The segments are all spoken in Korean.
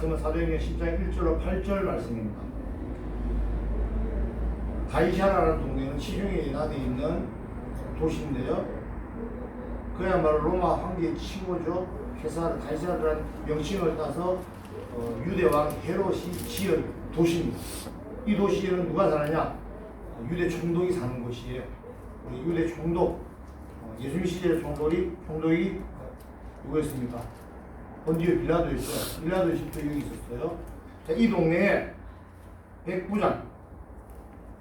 말씀은 사도행전 10장 1절로 8절 말씀입니다. 가이사라라는 동네는 시중에 연합되어 있는 도시인데요. 그야말로 로마 황제의 치고죠. 가이사라라는 명칭을 따서 유대왕 헤롯이 지은 도시입니다. 이 도시에는 누가 사느냐? 유대 총독이 사는 곳이에요. 우리 유대 총독, 예수님 시대의 총독이 누구였습니까? 본디오 빌라도였죠. 빌라도 집도 여기 있었어요. 자, 이 동네에 백부장,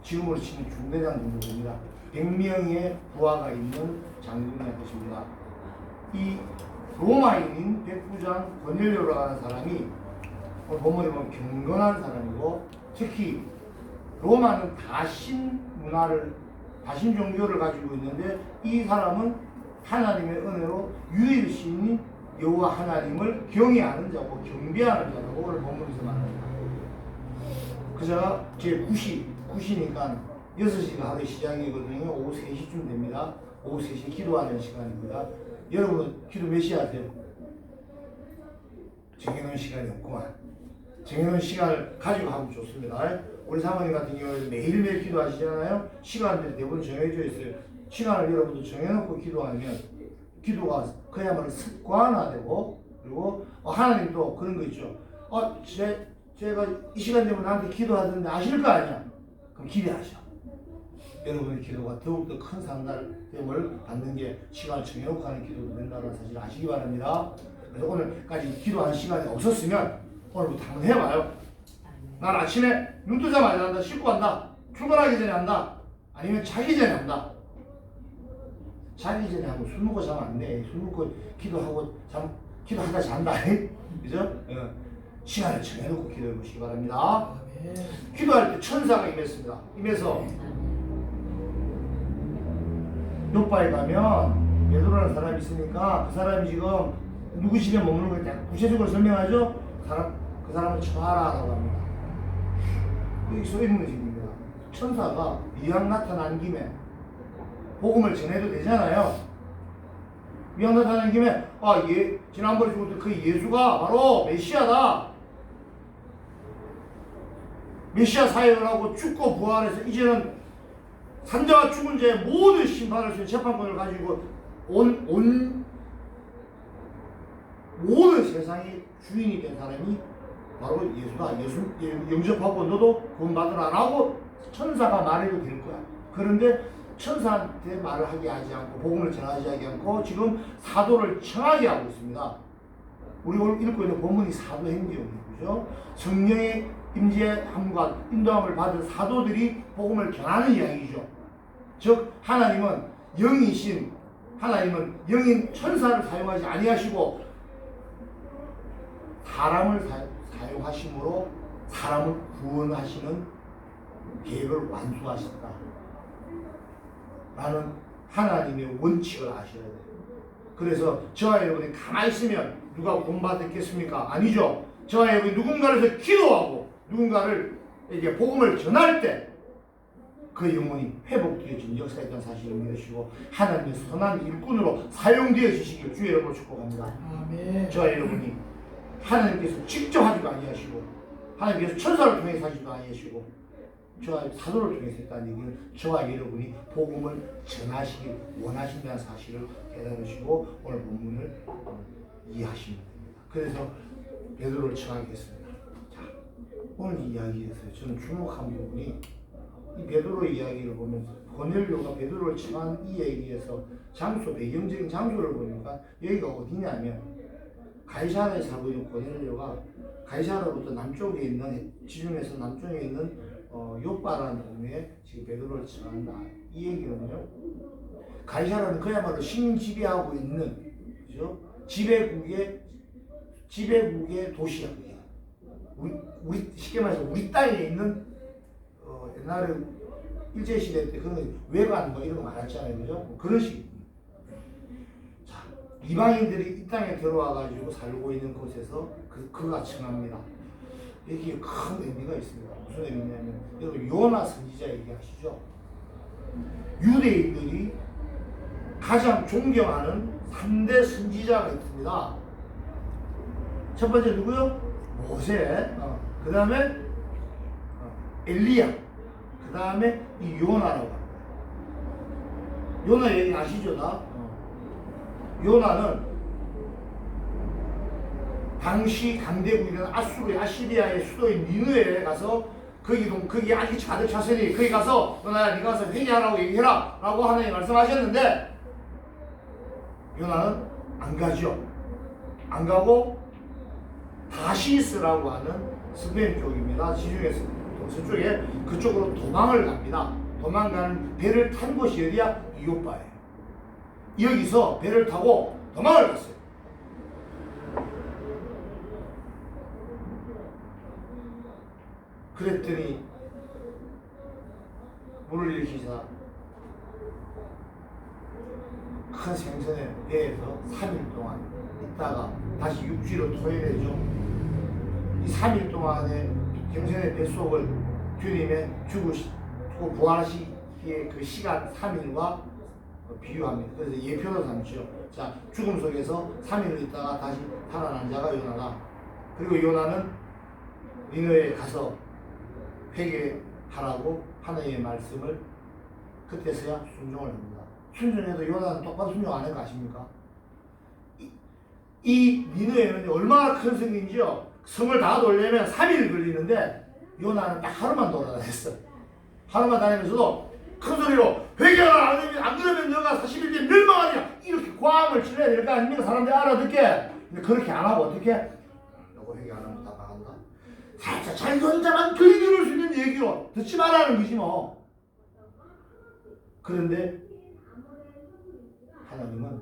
지금으로 치면 중대장 정도 됩니다. 100명의 부하가 있는 장군의 것입니다. 이 로마인인 백부장 고넬료라고 하는 사람이 오늘 본문에 보면 경건한 사람이고, 특히 로마는 다신 문화를, 다신 종교를 가지고 있는데 이 사람은 하나님의 은혜로 유일신인 여호와 하나님을 경외하는 자고 경배하는 자라고 오늘 본문에서 말합니다. 그자가 제 9시니까 6시가 하루 시작이거든요. 오후 3시쯤 됩니다. 오후 3시 기도하는 시간입니다. 여러분 기도 몇 시 하세요? 정해놓은 시간이 없구만. 정해놓은 시간을 가지고 하면 좋습니다. 우리 사모님 같은 경우는 매일매일 기도하시잖아요. 시간들이 대부분 정해져 있어요. 시간을 여러분도 정해놓고 기도하면 기도가 그야말로 습관화되고, 그리고 하나님도 그런 거 있죠. 제가 이 시간 되면 나한테 기도하던데 아실 거 아니야? 그럼 기대하셔. 여러분의 기도가 더욱더 큰 상달됨을 받는 게 시간을 정해놓고 하는 기도도 된다는 사실을 아시기 바랍니다. 그래서 오늘까지 기도하는 시간이 없었으면 오늘부터 한번 해봐요. 난 아침에 눈 뜨자마자 한다. 씻고 간다. 출근하기 전에 한다. 아니면 자기 전에 한다. 자기 전에 하고 술 먹고 자면 안 돼. 술 먹고 기도하고 기도하다 잔다. 그죠? 시간을 정해놓고 기도해 보시기 바랍니다. 기도할 때 천사가 임했습니다. 임해서 요바에 가면 베드로라는 사람이 있으니까 그 사람이 지금 누구 집에 머무는 걸 구체적으로 설명하죠. 그 사람을 쳐하라라고 합니다. 여기 써있는 것입니다. 천사가 이왕 나타난 김에 복음을 전해도 되잖아요. 이왕 나타난 김에 지난번에 죽었던 그 예수가 바로 메시아다. 메시아 사역을 하고 죽고 부활해서 이제는 산자와 죽은 자의 모든 심판을 수 있는 재판권을 가지고 온 모든 세상의 주인이 된 사람이 바로 예수다. 예수 영접하고 너도 구원받으라 안 하고 천사가 말해도 될 거야. 그런데 천사한테 말을 하지 않고 복음을 전하지 않고 지금 사도를 청하게 하고 있습니다. 우리 오늘 읽고 있는 본문이 사도행전이죠. 성령의 임재함과 인도함을 받은 사도들이 복음을 전하는 이야기죠. 즉 하나님은 영이신 하나님은 영인 천사를 사용하지 아니하시고 사람을 사용하심으로 사람을 구원하시는 계획을 완수하셨다 라는 하나님의 원칙을 아셔야 돼요. 그래서 저와 여러분이 가만히 있으면 누가 구원받겠습니까? 아니죠. 저와 여러분이 누군가를 위해서 기도하고 누군가를 이게 복음을 전할 때 그 영혼이 회복되어진 역사에 대한 사실을 믿으시고 하나님의 선한 일꾼으로 사용되어지시길 주의 이름으로 축복합니다. 아멘. 저와 여러분이 하나님께서 직접 하지도 아니하시고 하나님께서 천사를 통해서 하지도 아니하시고 저와 사도를 통해서 했다는 얘기는 저와 여러분이 복음을 전하시길 원하신다는 사실을 깨달으시고 오늘 본문을 이해하시면 됩니다. 그래서 베드로를 청하겠습니다. 자, 오늘 이야기에서 저는 주목한 부분이 이 베드로 이야기를 보면서 고넬료가 베드로를 청한 이 얘기에서 장소, 배경적인 장소를 보니까 여기가 어디냐면 가이사라에 살고 있는 고넬료가 가이사라부터 남쪽에 있는 지중해에서 남쪽에 있는 요바라는 동네에 지금 베드로를 청한다. 이 얘기는요. 가이사라는 그야말로 식민 지배하고 있는 그죠? 지배국의 도시야. 우리 쉽게 말해서 우리 땅에 있는 옛날에 일제시대 때 그런 외관 뭐 이런 거 많았잖아요. 그죠? 그런 식. 자, 이방인들이 이 땅에 들어와가지고 살고 있는 곳에서 그가 청합니다. 여기에 큰 의미가 있습니다. 무슨 의미냐면 여러분 요나 선지자 얘기하시죠? 유대인들이 가장 존경하는 3대 선지자가 있습니다. 첫 번째 누구요? 모세, 그 다음에 엘리야, 그 다음에 이 요나라고 합니다. 요나 얘기 아시죠? 다? 요나는 당시 강대국이던 아시리아의 수도인 니느웨에 가서 거기 아기 가득 찼으니 거기 가서 요나야 네가 가서 회개하라고 얘기해라 라고 하나님 말씀하셨는데 요나는 안 가죠. 안 가고 다시스라고 하는 스페인 쪽입니다. 지중해 서쪽에 그쪽으로 도망을 갑니다. 도망가는 배를 탄 곳이 어디야? 이오빠예요. 여기서 배를 타고 도망을 갔어요. 그랬더니 물을 일으키사 큰 생선의 배에서 3일 동안 있다가 다시 육지로 토해내죠. 이 3일 동안의 생선의 뱃속을 주님의 죽으시고 부활하시기에 그 시간 3일과 비유합니다. 그래서 예표로 삼죠. 자, 죽음 속에서 3일을 있다가 다시 살아난 자가 요나다. 그리고 요나는 니느웨에 가서 회개하라고 하나님의 말씀을 그때서야 순종을 합니다. 순종해도 요나는 똑바로 순종 안 한 거 아십니까? 이 니느웨는 얼마나 큰 성인지요. 성을 다 돌려면 3일 걸리는데 요나는 딱 하루만 돌아다녔어. 하루만 다니면서도 큰 소리로 회개하라! 안 그러면 너가 41대 멸망하냐! 이렇게 고함을 질러야 될 거 아닙니까? 사람들이 알아듣게. 근데 그렇게 안 하고 어떻게? 너가 회개 안 하면 다 나간다? 살짝 자기 혼자만 그리 들을 수 있는 얘기로 듣지 말라는 거지 뭐. 그런데 하나님은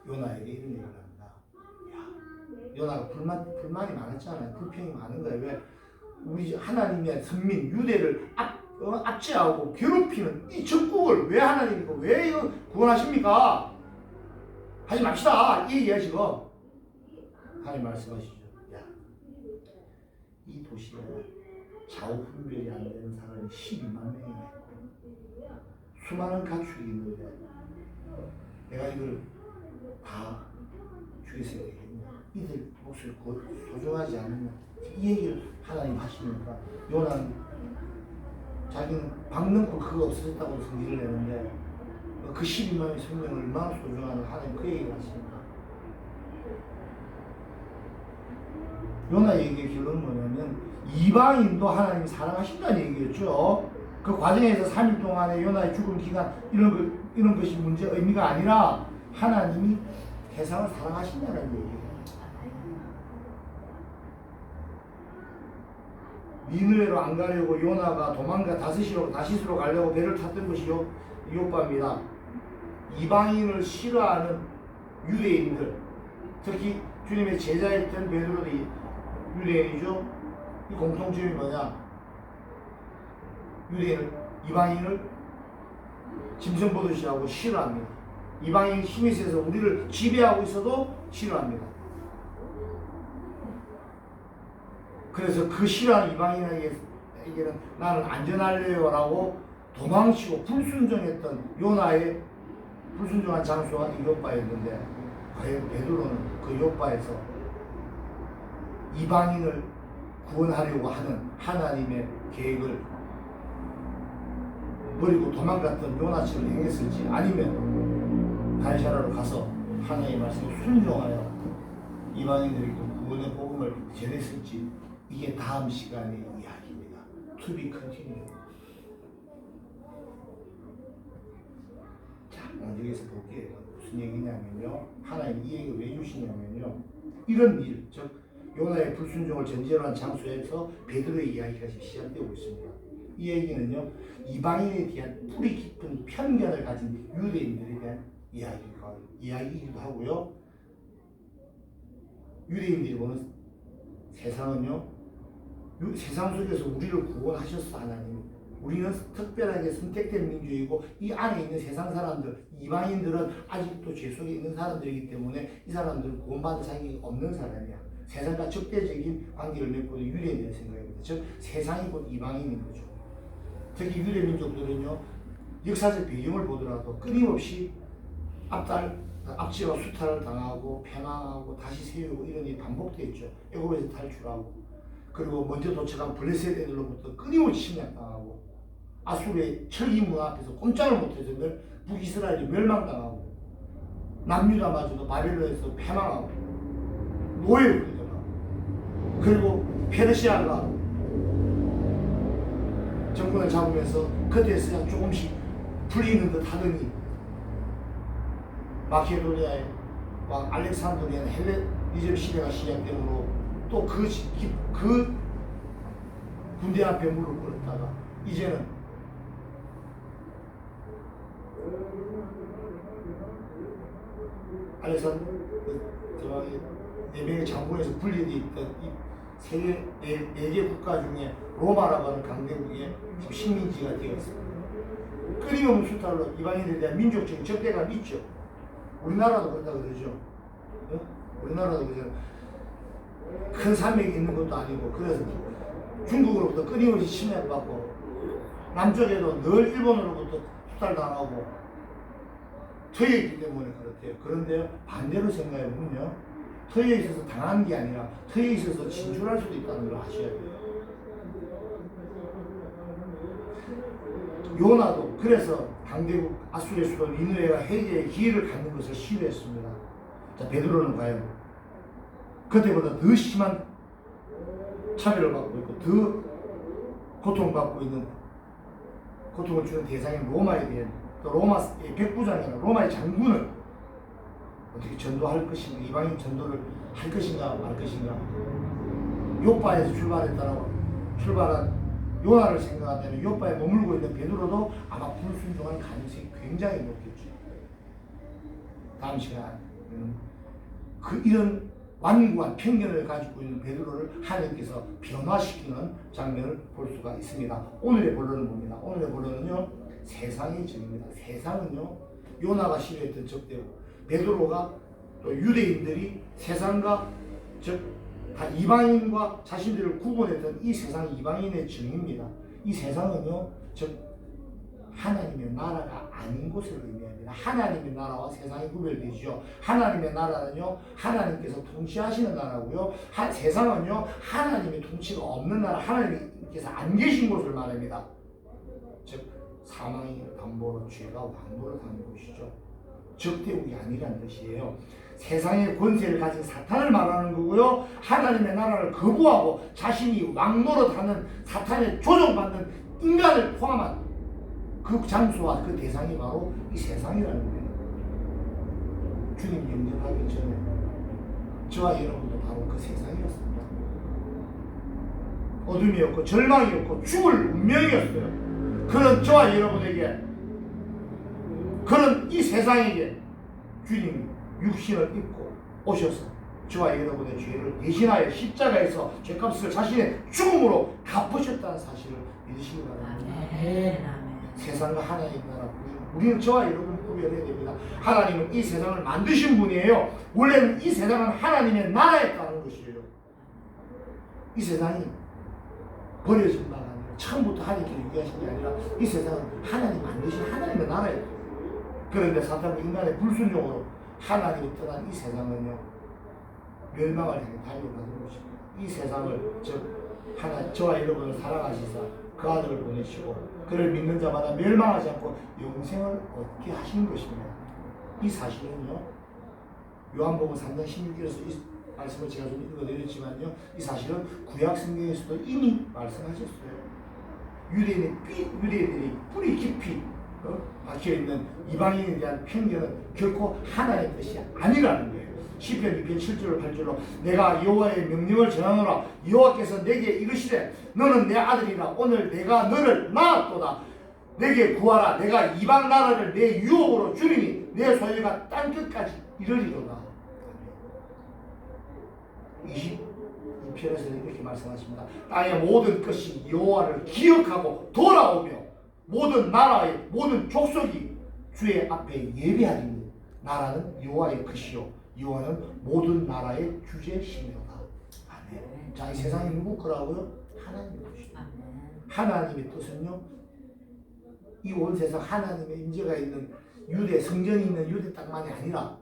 요나에게 이런 얘기를 합니다. 야, 요나가 불만이 많았잖아요. 불평이 많은 거예요. 왜? 우리 하나님의 선민 유대를 압제하고 괴롭히는 이 적국을 왜 하나님이고 왜 이거 구원하십니까? 하지 맙시다. 이 얘기야 지금. 하나님 말씀하시죠. 야, 이 도시에 좌우 분별이 안 되는 사람이 12만 명이나 있고 수많은 가축이 있는데 내가 이걸 다 죽였어야 되겠냐? 이들 목소리 소중하지 않느냐? 이 얘기를 하나님 하시니까 요나는 자기는 박능고 그거 없어졌다고 성질을 내는데 그 12만의 생명을 얼마나 소중한가 하나님 그 얘기를 하십니다. 요나 얘기의 결론은 뭐냐면 이방인도 하나님이 사랑하신다는 얘기였죠. 그 과정에서 3일 동안의 요나의 죽음 기간 이런 것이 문제 의미가 아니라 하나님이 세상을 사랑하신다는 얘기예요. 니느웨로 안 가려고 요나가 도망가 다시스로 가려고 배를 탔던 것이 이오빠입니다. 이방인을 싫어하는 유대인들, 특히 주님의 제자였던 베드로도 유대인이죠. 이 공통점이 뭐냐? 이방인을 짐승 보듯이 하고 싫어합니다. 이방인 힘이 세서 우리를 지배하고 있어도 싫어합니다. 그래서 그 싫어하는 이방인에게는 나는 안전할래요 라고 도망치고 불순종했던 요나의 불순종한 장소가 이 요빠였는데 과연 베드로는 그 요빠에서 이방인을 구원하려고 하는 하나님의 계획을 버리고 도망갔던 요나처럼 행했을지 아니면 다시아라로 가서 하나님의 말씀에 순종하여 이방인들에게 구원의 복음을 전했을지 이게 다음 시간의 이야기입니다. To be continued. 자, 여기서 볼게요. 무슨 얘기냐면요. 하나님 이 얘기를 왜 주시냐면요. 이런 일, 즉 요나의 불순종을 전제로 한 장소에서 베드로의 이야기가 시작되고 있습니다. 이 얘기는요. 이방인에 대한 뿌리 깊은 편견을 가진 유대인들에 대한 이야기이기도 하고요. 유대인들이 보는 세상은요. 세상 속에서 우리를 구원하셨어 하나님. 우리는 특별하게 선택된 민족이고 이 안에 있는 세상 사람들, 이방인들은 아직도 죄 속에 있는 사람들이기 때문에 이 사람들은 구원받을 자격이 없는 사람이야. 세상과 적대적인 관계를 맺고 있는 유대인들의 생각입니다. 즉 세상이 곧 이방인인 거죠. 특히 유대 민족들은요 역사적 배경을 보더라도 끊임없이 앞달 악지와 수탈을 당하고 패망하고 다시 세우고 이런 일이 반복되어 있죠. 애굽에서 탈출하고 그리고 먼저 도착한 블레셋 애들로부터 끊임없이 침략당하고 아수르의 철기 문화 앞에서 꼼짝을 못해서 북이스라엘이 멸망당하고 남유다마저도 바벨론에서 패망하고 노예로 끌려가고 그리고 페르시아가 정권을 잡으면서 그때서야 조금씩 풀리는 듯 하더니 마케도니아의 알렉산드리아의 헬레니즘 시대가 시작되므로 또 그 군대 앞에 무릎 꿇었다가 이제는 알렉산드 네 명의 장군에서 분리되어 있던 이 세계 네 개 국가 중에 로마라고 하는 강대국의 지금 식민지가 되어 있습니다. 끊임없는 수탈로 이방인들에 대한 민족적인 적대감이 있죠. 우리나라도 그렇다 그러죠. 우리나라도 그죠. 큰 산맥이 있는 것도 아니고 그래서 중국으로부터 끊임없이 침략받고 남쪽에도 늘 일본으로부터 수탈당하고 터에 있기 때문에 그렇대요. 그런데 반대로 생각해 보면요. 터에 있어서 당한 게 아니라 터에 있어서 진출할 수도 있다는 걸 아셔야 돼요. 요나도 그래서 강대국 아수르의 수도 니느웨가 회개의 기회를 갖는 것을 시도했습니다. 자, 베드로는 과연 그때보다 더 심한 차별을 받고 있고 더 고통받고 있는 고통을 주는 대상인 로마에 대한 또 로마의 백부장이나 로마의 장군을 어떻게 전도할 것인가, 이방인 전도를 할 것인가 말 것인가. 요파에서 출발한 요나를 생각한다면 요파에 머물고 있는 베드로도 아마 불순종할 가능성이 굉장히 높겠죠. 다음 시간 이런 완고한 편견을 가지고 있는 베드로를 하나님께서 변화시키는 장면을 볼 수가 있습니다. 오늘의 본론은 뭡니다. 오늘의 본론은요, 세상의 적입니다. 세상은요, 요나가 시도했던 적대고 베드로가 또 유대인들이 세상과 즉 다 이방인과 자신들을 구분했던 이 세상 이방인의 정입니다. 이 세상은요, 즉 하나님의 나라가 아닌 곳을 의미합니다. 하나님의 나라와 세상이 구별되죠. 하나님의 나라는요, 하나님께서 통치하시는 나라고요. 세상은요, 하나님의 통치가 없는 나라, 하나님께서 안 계신 곳을 말합니다. 즉 사망이 담보로 죄가 왕노를 하는 곳이죠. 적대국이 아니라는 뜻이에요. 세상의 권세를 가진 사탄을 말하는 거고요. 하나님의 나라를 거부하고 자신이 왕노릇하는 사탄에 조종받는 인간을 포함한 그 장소와 그 대상이 바로 이 세상이라는 거예요. 주님 영접하기 전에 저와 여러분도 바로 그 세상이었습니다. 어둠이었고 절망이었고 죽을 운명이었어요. 그런 저와 여러분에게, 그런 이 세상에게 주님이 육신을 입고 오셔서 저와 여러분의 죄를 대신하여 십자가에서 죄값을 자신의 죽음으로 갚으셨다는 사실을 믿으시기 바랍니다. 세상과 하나님의 나라, 우리는 저와 여러분 구별해야 됩니다. 하나님은 이 세상을 만드신 분이에요. 원래는 이 세상은 하나님의 나라였다는 것이에요. 이 세상이 버려진 바가 아니라 처음부터 하나님께 유기하신 게 아니라 이 세상은 하나님 만드신 하나님의 나라예요. 그런데 사탄과 인간의 불순종으로 하나님이 떠난 이 세상은요, 멸망을 향해 달려가는 것입니다. 이 세상을 저와 여러분을 사랑하시사 그 아들을 보내시고 그를 믿는 자마다 멸망하지 않고 영생을 얻게 하신 것입니다. 이 사실은요, 요한복음 3장 16절에서 이 말씀을 제가 좀 읽어드렸지만요, 이 사실은 구약 성경에서도 이미 말씀하셨어요. 유대인들이 뿌리 깊이 박혀있는 이방인에 대한 편견은 결코 하나님의 뜻이 아니라는 거예요. 시편 2편 7절 8절로 내가 여호와의 명령을 전하노라. 여호와께서 내게 이르시되 너는 내 아들이라. 오늘 내가 너를 낳았도다. 내게 구하라. 내가 이방 나라를 내 유업으로 주리니 내 소유가 땅끝까지 이르리로다. 22편에서는 이렇게 말씀하십니다. 땅의 모든 것이 여호와를 기억하고 돌아오며 모든 나라의 모든 족속이 주의 앞에 예배하리니 나라는 여호와의 것이요 여호와는 모든 나라의 주제시니로다. 아멘. 자, 이 세상이 누구 거라고요? 하나님의 것이죠. 하나님의 뜻은요, 이 온 세상 하나님의 임재가 있는 유대, 성전이 있는 유대 땅만이 아니라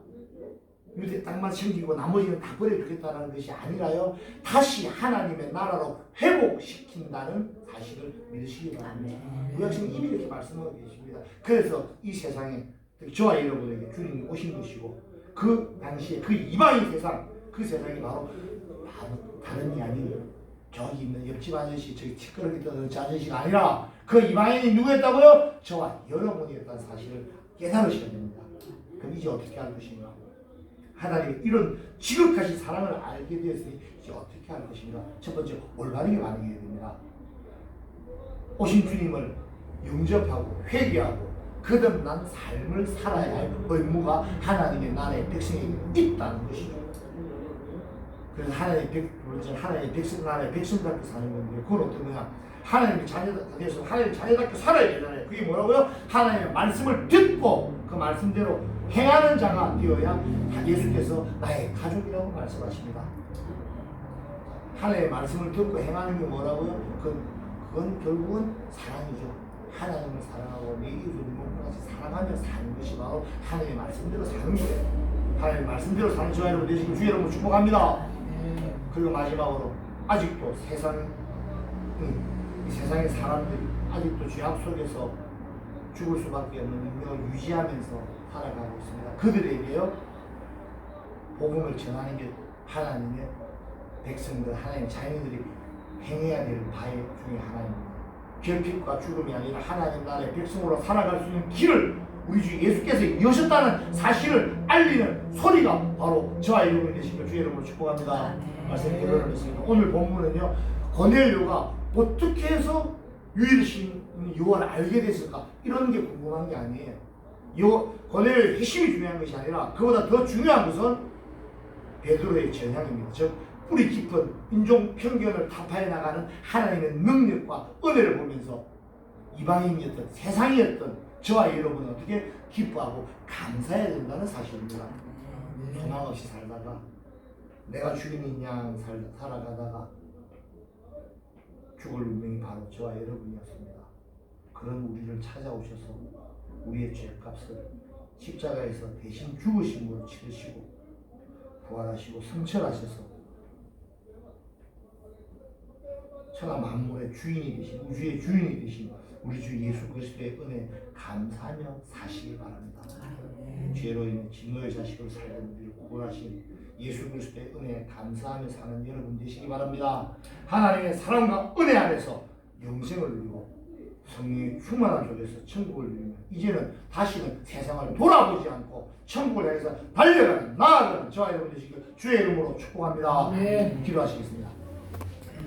유대 땅만 챙기고 나머지는 다 버려두겠다는 것이 아니라요. 다시 하나님의 나라로 회복시킨다는 사실을 믿으시기 바랍니다. 구약성이 이미 이렇게 말씀하고 계십니다. 그래서 이 세상에 저와 여러분에게 주님이 오신 것이고 그 당시에 그 이방인 세상 그 세상이 바로 다른 이 아닌 저기 있는 옆집 아저씨 저기 티끌을 떠는 저 아저씨가 아니라 그 이방인이 누구였다고요? 저와 여러분이었다는 사실을 깨달으셔야 됩니다. 그럼 이제 어떻게 할 것인가? 하나님의 이런 지극하신 사랑을 알게 되었으니 이제 어떻게 할 것인가? 첫 번째 올바르게 반응해야 됩니다. 오신 주님을 영접하고 회개하고 거듭난 삶을 살아야 할 의무가 하나님의 나라의 백성에게 있다는 것이죠. 그래서 하나님의 백성 나라의 백성답게 사는 건데 그건 어떤 거냐? 하나님의 자녀가 되어서 하나님의 자녀답게 살아야 되잖아요. 그게 뭐라고요? 하나님의 말씀을 듣고 그 말씀대로 행하는 자가 되어야 예수께서 나의 가족이라고 말씀하십니다. 하나님의 말씀을 듣고 행하는 게 뭐라고요? 그건 결국은 사랑이죠. 하나님을 사랑하고 내 이웃을 몸같이 사랑하며 사는 것이 바로 하나님의 말씀대로 사는 거예요. 하나님의 말씀대로 사는 저와 여러분 되시길 주의 이름으로 축복합니다. 그리고 마지막으로 아직도 이 세상의 사람들이 아직도 죄악 속에서 죽을 수밖에 없는 운명을 유지하면서 살아가고 있습니다. 그들에게요 복음을 전하는 게 하나님의 백성들, 하나님의 자녀들이 행해야 될 바의 중에 하나입니다. 결핍과 죽음이 아니라 하나님 나라의 백성으로 살아갈 수 있는 길을 우리 주 예수께서 여셨다는 사실을 알리는 소리가 바로 저와 여러분이 되시길 주의 이름으로 축복합니다. 말씀 결론을 맺습니다. 오늘 본문은요 고넬료가 어떻게 해서 유일신 요한을 알게 됐을까 이런 게 궁금한 게 아니에요. 고넬료의 핵심이 중요한 것이 아니라 그보다 더 중요한 것은 베드로의 전향입니다. 즉 뿌리 깊은 인종 편견을 타파해 나가는 하나님의 능력과 은혜를 보면서 이방인이었던 세상이었던 저와 여러분은 어떻게 기뻐하고 감사해야 된다는 사실입니다. 소망 없이 살다가 내가 주인인 양 살아가다가 죽을 운명이 바로 저와 여러분이었습니다. 그런 우리를 찾아오셔서 우리의 죄값을 십자가에서 대신 죽으심으로 치르시고 부활하시고 성천하셔서 천하 만물의 주인이 되신 우주의 주인이 되신 우리 주 예수 그리스도의 은혜 감사하며 사시기 바랍니다. 죄로 인해 진노의 자식으로 살던 우리를 구원하신 예수 그리스도의 은혜에 감사하며 사는 여러분 되시기 바랍니다. 하나님의 사랑과 은혜 안에서 영생을 누리고 성령의 충만한 속에서 천국을 누리며 이제는 다시는 세상을 돌아보지 않고 천국을 향해서 달려가는 나아가는 저와 여러분 되시길 주의 이름으로 축복합니다. 기도하시겠습니다.